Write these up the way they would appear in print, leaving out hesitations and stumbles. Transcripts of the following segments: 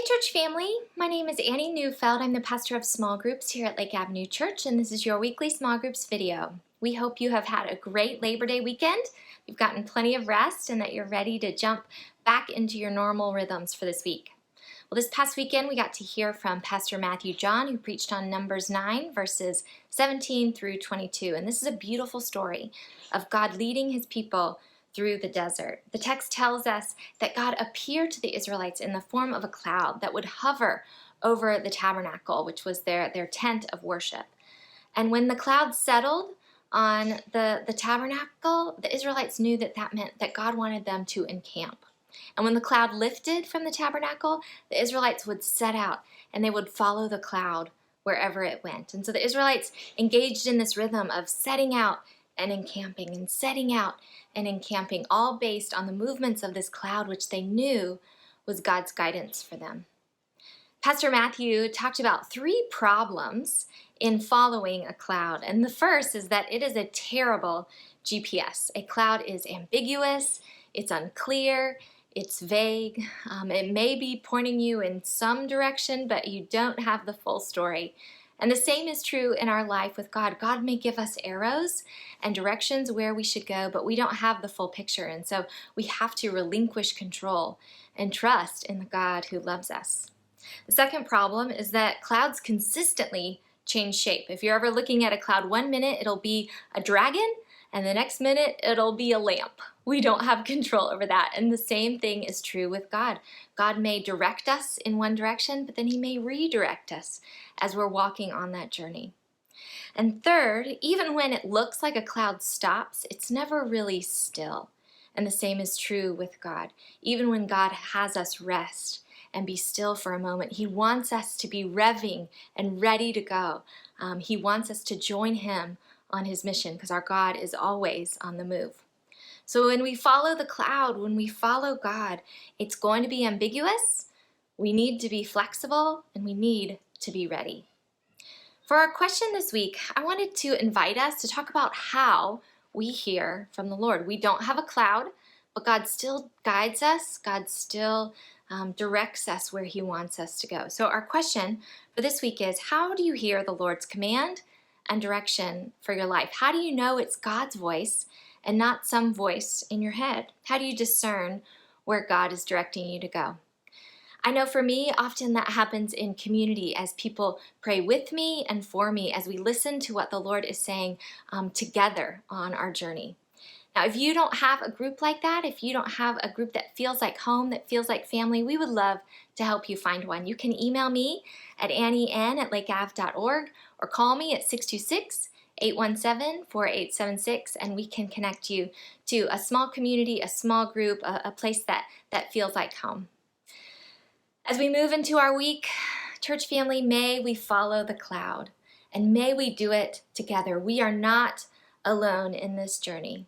church family, my name is Annie Neufeld. I'm the pastor of small groups here at Lake Avenue Church, and this is your weekly small groups video. We hope you have had a great Labor Day weekend, you've gotten plenty of rest, and that you're ready to jump back into your normal rhythms for this week. Well, this past weekend we got to hear from Pastor Mathew John, who preached on Numbers 9, verses 17 through 22, and this is a beautiful story of God leading his people through the desert. The text tells us that God appeared to the Israelites in the form of a cloud that would hover over the tabernacle, which was their tent of worship. And when the cloud settled on the tabernacle, the Israelites knew that meant that God wanted them to encamp. And when the cloud lifted from the tabernacle, the Israelites would set out and they would follow the cloud wherever it went. And so the Israelites engaged in this rhythm of setting out and encamping, and setting out and encamping, all based on the movements of this cloud, which they knew was God's guidance for them. Pastor Mathew talked about 3 problems in following a cloud, and the first is that it is a terrible GPS. A cloud is ambiguous, it's unclear, it's vague, it may be pointing you in some direction, but you don't have the full story. And the same is true in our life with God. God may give us arrows and directions where we should go, but we don't have the full picture. And so we have to relinquish control and trust in the God who loves us. The second problem is that clouds consistently change shape. If you're ever looking at a cloud, one minute it'll be a dragon, and the next minute it'll be a lamp. We don't have control over that. And the same thing is true with God. God may direct us in one direction, but then he may redirect us as we're walking on that journey. And third, even when it looks like a cloud stops, it's never really still. And the same is true with God. Even when God has us rest and be still for a moment, he wants us to be revving and ready to go. He wants us to join him on his mission because our God is always on the move. So when we follow the cloud, when we follow God, it's going to be ambiguous. We need to be flexible and we need to be ready. For our question this week, I wanted to invite us to talk about how we hear from the Lord. We don't have a cloud, but God still guides us. God still directs us where he wants us to go. So our question for this week is, how do you hear the Lord's command and direction for your life? How do you know it's God's voice and not some voice in your head? How do you discern where God is directing you to go? I know for me, often that happens in community as people pray with me and for me as we listen to what the Lord is saying together on our journey. Now, if you don't have a group like that, if you don't have a group that feels like home, that feels like family, we would love to help you find one. You can email me at annienn@lakeav.org or call me at 626-817-4876, and we can connect you to a small community, a small group, a place that feels like home. As we move into our week, church family, may we follow the cloud, and may we do it together. We are not alone in this journey.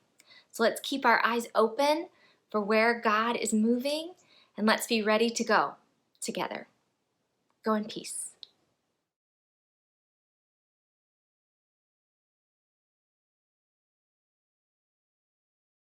So let's keep our eyes open for where God is moving, and let's be ready to go together. Go in peace.